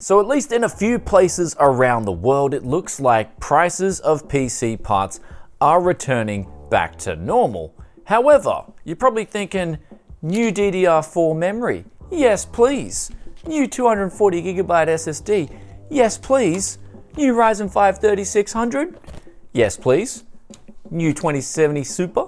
So at least in a few places around the world, it looks like prices of PC parts are returning back to normal. However, you're probably thinking, new DDR4 memory? Yes, please. New 240GB SSD? Yes, please. New Ryzen 5 3600? Yes, please. New 2070 Super?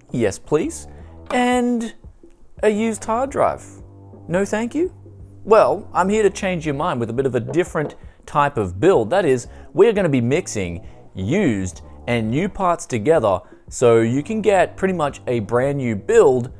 Yes, please. And a used hard drive? No, thank you? Well, I'm here to change your mind with a bit of a different type of build. That is, we're going to be mixing used and new parts together so you can get pretty much a brand new build,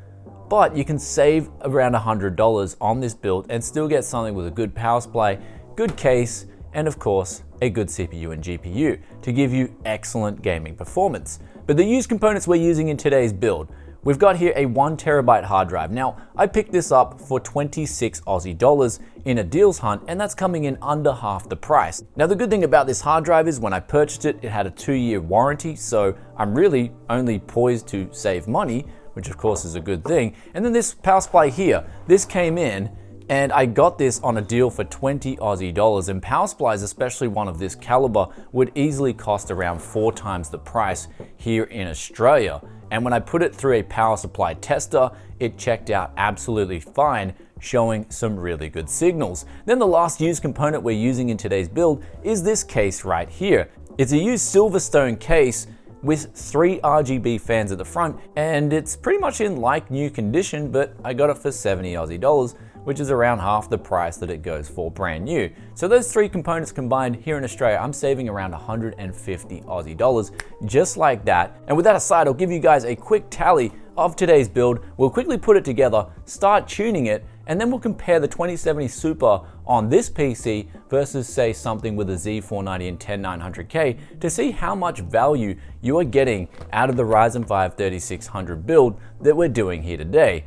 but you can save around $100 on this build and still get something with a good power supply, good case, and of course, a good CPU and GPU to give you excellent gaming performance. But the used components we're using in today's build, we've got here a 1TB hard drive. Now, I picked this up for 26 Aussie dollars in a deals hunt, and that's coming in under half the price. Now, the good thing about this hard drive is when I purchased it, it had a 2-year warranty, so I'm really only poised to save money, which of course is a good thing. And then this power supply here, this came in, and I got this on a deal for 20 Aussie dollars, and power supplies, especially one of this caliber, would easily cost around 4 times the price here in Australia. And when I put it through a power supply tester, it checked out absolutely fine, showing some really good signals. Then the last used component we're using in today's build is this case right here. It's a used Silverstone case with 3 RGB fans at the front, and it's pretty much in like new condition, but I got it for 70 Aussie dollars, which is around half the price that it goes for brand new. So those 3 components combined here in Australia, I'm saving around 150 Aussie dollars, just like that. And with that aside, I'll give you guys a quick tally of today's build. We'll quickly put it together, start tuning it, and then we'll compare the 2070 Super on this PC versus say something with a Z490 and 10900K to see how much value you are getting out of the Ryzen 5 3600 build that we're doing here today.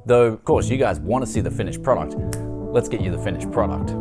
Though, of course, you guys want to see the finished product. Let's get you the finished product.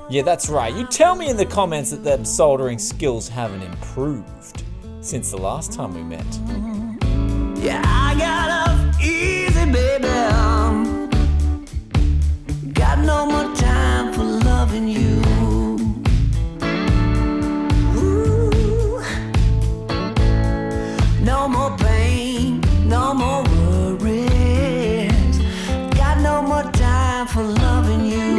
Yeah, that's right. You tell me in the comments that them soldering skills haven't improved since the last time we met. Yeah, I got off easy, baby. Got no more time for loving you. Ooh. No more pain, no more worries. Got no more time for loving you.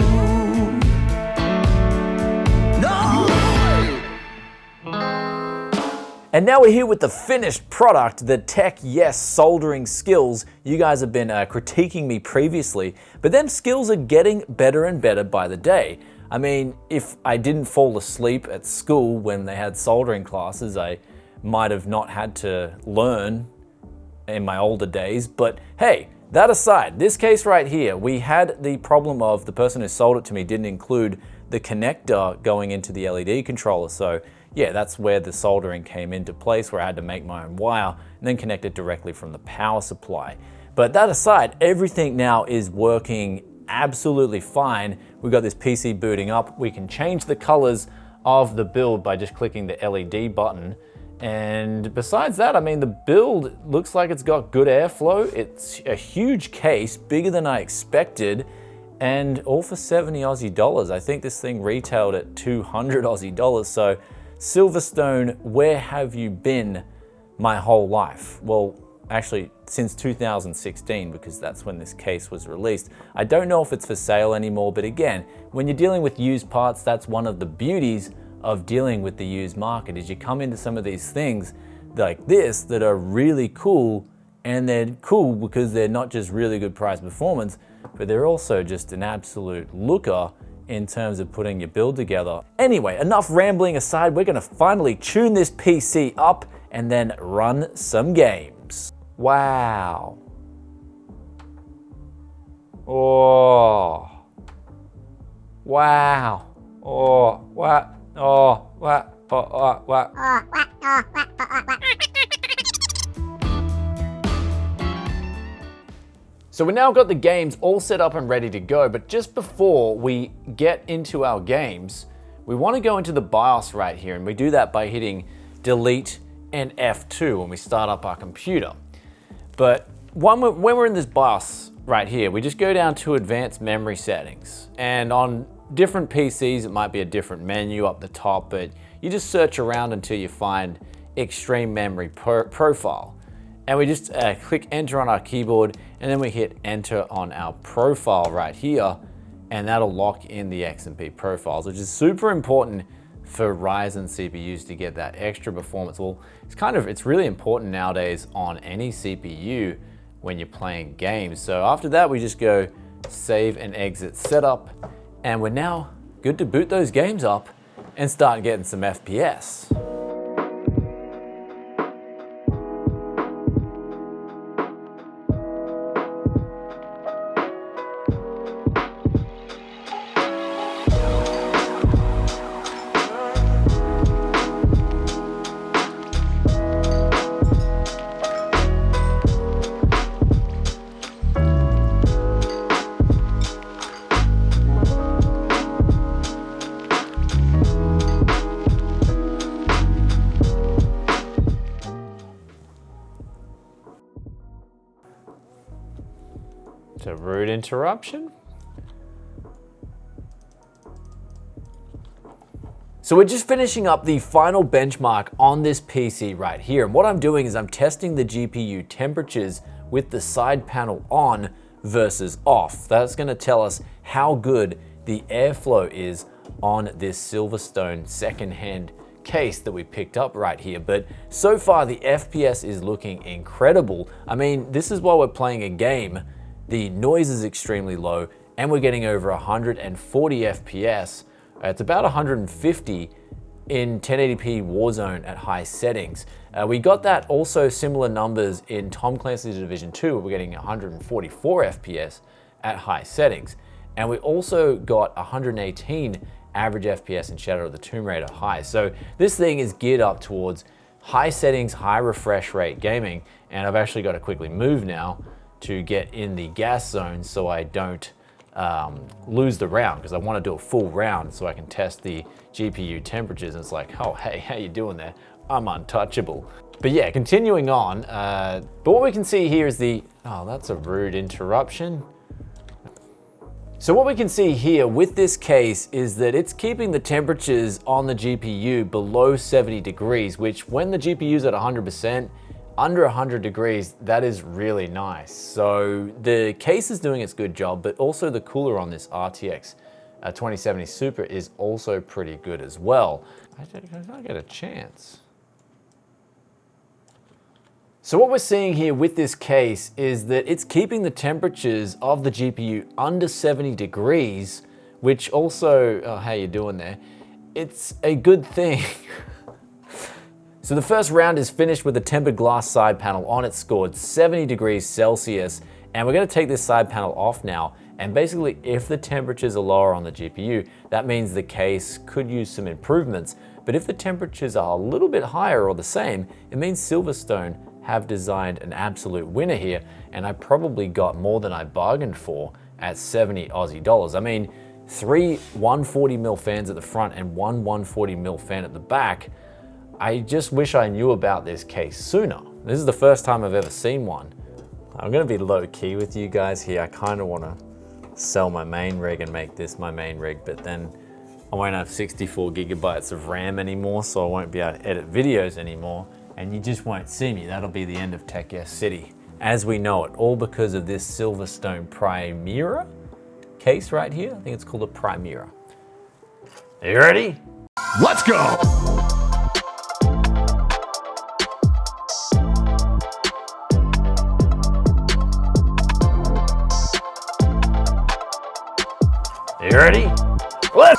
And now we're here with the finished product, the tech yes soldering skills. You guys have been critiquing me previously, but them skills are getting better and better by the day. I mean, if I didn't fall asleep at school when they had soldering classes, I might have not had to learn in my older days, but hey, that aside, this case right here, we had the problem of the person who sold it to me didn't include the connector going into the LED controller, so yeah, that's where the soldering came into place, where I had to make my own wire and then connect it directly from the power supply. But that aside, everything now is working absolutely fine. We've got this PC booting up. We can change the colors of the build by just clicking the LED button. And besides that, I mean, the build looks like it's got good airflow. It's a huge case, bigger than I expected, and all for 70 Aussie dollars. I think this thing retailed at 200 Aussie dollars. So Silverstone, where have you been my whole life? Well, actually since 2016, because that's when this case was released. I don't know if it's for sale anymore, but again, when you're dealing with used parts, that's one of the beauties of dealing with the used market, is you come into some of these things like this that are really cool, and they're cool because they're not just really good price performance, but they're also just an absolute looker in terms of putting your build together. Anyway, enough rambling aside, we're gonna finally tune this PC up and then run some games. Wow. Oh. Wow. Oh, what? Oh, what? What? So we now got the games all set up and ready to go, but just before we get into our games, we want to go into the BIOS right here, and we do that by hitting Delete and F2 when we start up our computer. But when we're in this BIOS right here, we just go down to Advanced Memory Settings, and on different PCs it might be a different menu up the top, but you just search around until you find Extreme Memory Profile. And we just click enter on our keyboard, and then we hit enter on our profile right here, and that'll lock in the XMP profiles, which is super important for Ryzen CPUs to get that extra performance. Well, it's really important nowadays on any CPU when you're playing games. So after that, we just go save and exit setup, and we're now good to boot those games up and start getting some FPS. A rude interruption. So we're just finishing up the final benchmark on this PC right here. And what I'm doing is I'm testing the GPU temperatures with the side panel on versus off. That's going to tell us how good the airflow is on this Silverstone secondhand case that we picked up right here. But so far the FPS is looking incredible. I mean, this is while we're playing a game. The noise is extremely low, and we're getting over 140 FPS. It's about 150 in 1080p Warzone at high settings. We got that also similar numbers in Tom Clancy's Division 2, where we're getting 144 FPS at high settings. And we also got 118 average FPS in Shadow of the Tomb Raider high. So this thing is geared up towards high settings, high refresh rate gaming, and I've actually got to quickly move now to get in the gas zone so I don't lose the round, because I want to do a full round so I can test the GPU temperatures. And it's like, oh, hey, how you doing there? I'm untouchable. But yeah, continuing on, but what we can see here is oh, that's a rude interruption. So what we can see here with this case is that it's keeping the temperatures on the GPU below 70 degrees, which when the GPU's at 100%, under 100 degrees, that is really nice. So the case is doing its good job, but also the cooler on this RTX 2070 Super is also pretty good as well. I don't get a chance. So what we're seeing here with this case is that it's keeping the temperatures of the GPU under 70 degrees, which also, oh, how you doing there? It's a good thing. So the first round is finished with the tempered glass side panel on. It scored 70 degrees Celsius, and we're gonna take this side panel off now. And basically, if the temperatures are lower on the GPU, that means the case could use some improvements. But if the temperatures are a little bit higher or the same, it means Silverstone have designed an absolute winner here, and I probably got more than I bargained for at 70 Aussie dollars. I mean, 3 140mm fans at the front and 1 140mm fan at the back. I just wish I knew about this case sooner. This is the first time I've ever seen one. I'm gonna be low key with you guys here. I kinda wanna sell my main rig and make this my main rig, but then I won't have 64 gigabytes of RAM anymore, so I won't be able to edit videos anymore, and you just won't see me. That'll be the end of Tech Yes City as we know it, all because of this Silverstone Primera case right here. I think it's called a Primera. Are you ready? Let's go! You ready? Let's.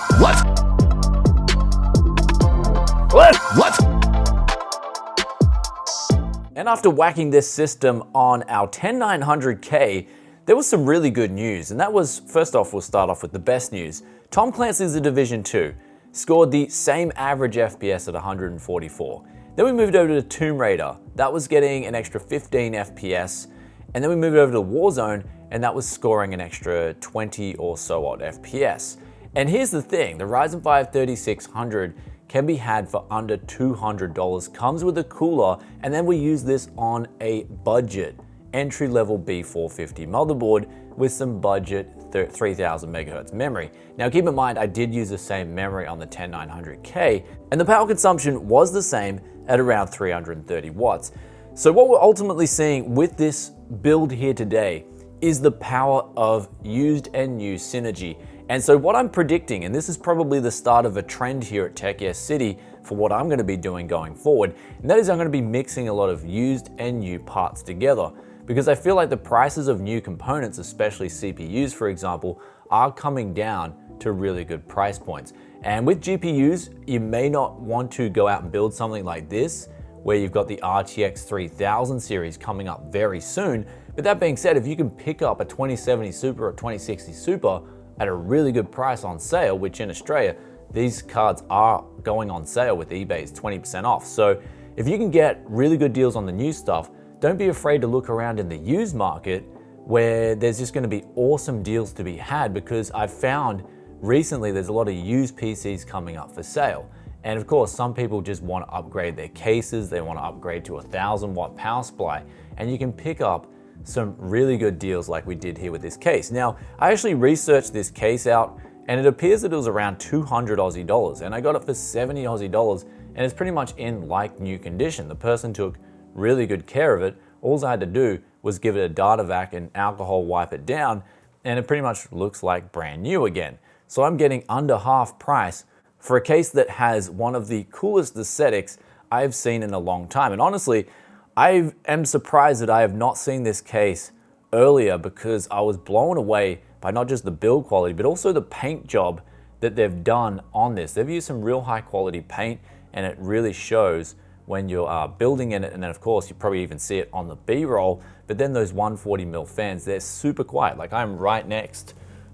And after whacking this system on our 10900K, there was some really good news. And that was, first off, we'll start off with the best news. Tom Clancy's The Division 2 scored the same average FPS at 144. Then we moved over to Tomb Raider. That was getting an extra 15 FPS. And then we moved over to Warzone, and that was scoring an extra 20 or so odd FPS. And here's the thing, the Ryzen 5 3600 can be had for under $200, comes with a cooler, and then we use this on a budget entry-level B450 motherboard with some budget 3000 megahertz memory. Now keep in mind, I did use the same memory on the 10900K, and the power consumption was the same at around 330 watts. So what we're ultimately seeing with this build here today is the power of used and new synergy. And so what I'm predicting, and this is probably the start of a trend here at Tech Yes City for what I'm gonna be doing going forward, and that is I'm gonna be mixing a lot of used and new parts together, because I feel like the prices of new components, especially CPUs for example, are coming down to really good price points. And with GPUs, you may not want to go out and build something like this, where you've got the RTX 3000 series coming up very soon. But that being said, if you can pick up a 2070 Super or 2060 Super at a really good price on sale, which in Australia, these cards are going on sale with eBay's 20% off. So if you can get really good deals on the new stuff, don't be afraid to look around in the used market where there's just gonna be awesome deals to be had, because I've found recently there's a lot of used PCs coming up for sale. And of course, some people just want to upgrade their cases, they want to upgrade to a 1000-watt power supply, and you can pick up some really good deals like we did here with this case. Now, I actually researched this case out, and it appears that it was around 200 Aussie dollars, and I got it for 70 Aussie dollars, and it's pretty much in like new condition. The person took really good care of it. All I had to do was give it a data vac and alcohol wipe it down, and it pretty much looks like brand new again. So I'm getting under half price for a case that has one of the coolest aesthetics I've seen in a long time. And honestly, I am surprised that I have not seen this case earlier, because I was blown away by not just the build quality, but also the paint job that they've done on this. They've used some real high quality paint, and it really shows when you're building in it. And then of course, you probably even see it on the B-roll, but then those 140mm fans, they're super quiet. Like I'm right next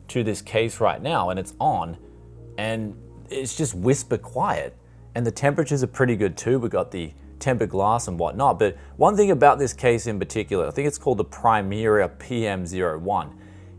to this case right now and it's on, and it's just whisper quiet. And the temperatures are pretty good too. We got the tempered glass and whatnot. But one thing about this case in particular, I think it's called the Primera PM01,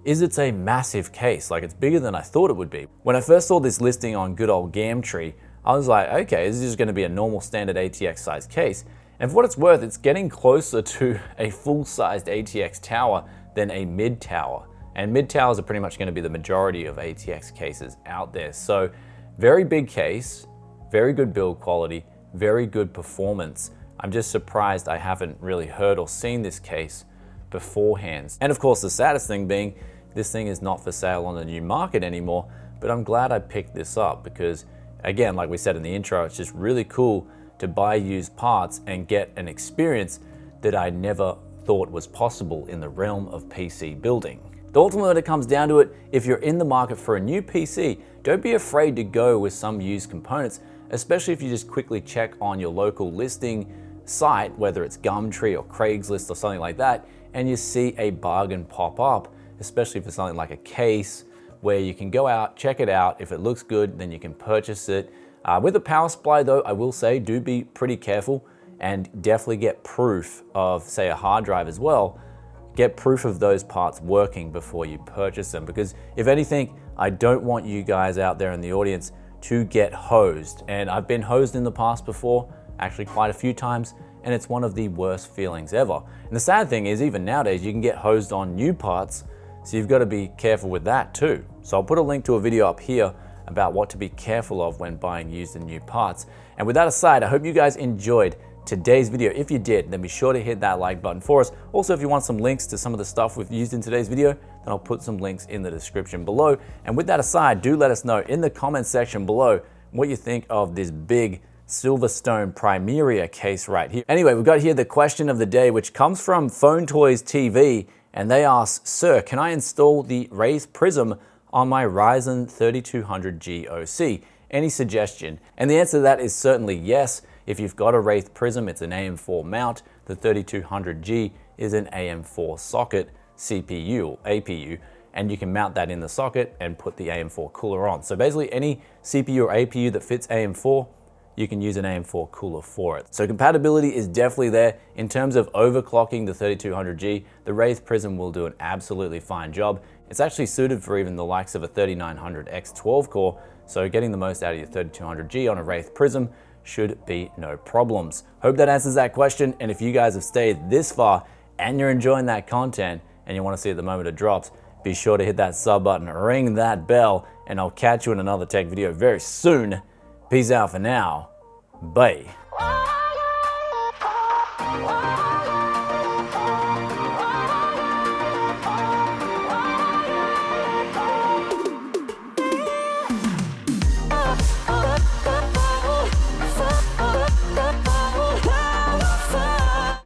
is it's a massive case. Like it's bigger than I thought it would be. When I first saw this listing on good old Gumtree, I was like, okay, this is just gonna be a normal standard ATX size case. And for what it's worth, it's getting closer to a full-sized ATX tower than a mid tower. And mid towers are pretty much gonna be the majority of ATX cases out there. So very big case, very good build quality, very good performance. I'm just surprised I haven't really heard or seen this case beforehand. And of course, the saddest thing being, this thing is not for sale on the new market anymore, but I'm glad I picked this up because, again, like we said in the intro, it's just really cool to buy used parts and get an experience that I never thought was possible in the realm of PC building. Ultimately, when it comes down to it, if you're in the market for a new PC, don't be afraid to go with some used components, especially if you just quickly check on your local listing site, whether it's Gumtree or Craigslist or something like that, and you see a bargain pop up, especially for something like a case where you can go out, check it out. If it looks good, then you can purchase it. With a power supply though, I will say, do be pretty careful and definitely get proof of, say, a hard drive as well. Get proof of those parts working before you purchase them, because if anything, I don't want you guys out there in the audience to get hosed. And I've been hosed in the past before, actually quite a few times, and it's one of the worst feelings ever. And the sad thing is, even nowadays, you can get hosed on new parts, so you've got to be careful with that too. So I'll put a link to a video up here about what to be careful of when buying used and new parts. And with that aside, I hope you guys enjoyed today's video. If you did, then be sure to hit that like button for us. Also, if you want some links to some of the stuff we've used in today's video, then I'll put some links in the description below. And with that aside, do let us know in the comment section below what you think of this big Silverstone Primera case right here. Anyway, we've got here the question of the day, which comes from Phone Toys TV, and they ask, "Sir, can I install the Wraith Prism on my Ryzen 3200G OC? Any suggestion?" And the answer to that is certainly yes. If you've got a Wraith Prism, it's an AM4 mount. The 3200G is an AM4 socket CPU or APU. and you can mount that in the socket and put the AM4 cooler on. So basically any CPU or APU that fits AM4, you can use an AM4 cooler for it. So compatibility is definitely there. In terms of overclocking the 3200G, the Wraith Prism will do an absolutely fine job. It's actually suited for even the likes of a 3900X 12 core, so getting the most out of your 3200G on a Wraith Prism should be no problems. Hope that answers that question, and if you guys have stayed this far and you're enjoying that content and you want to see it the moment it drops, be sure to hit that sub button, ring that bell, and I'll catch you in another tech video very soon. Peace out for now. Bye.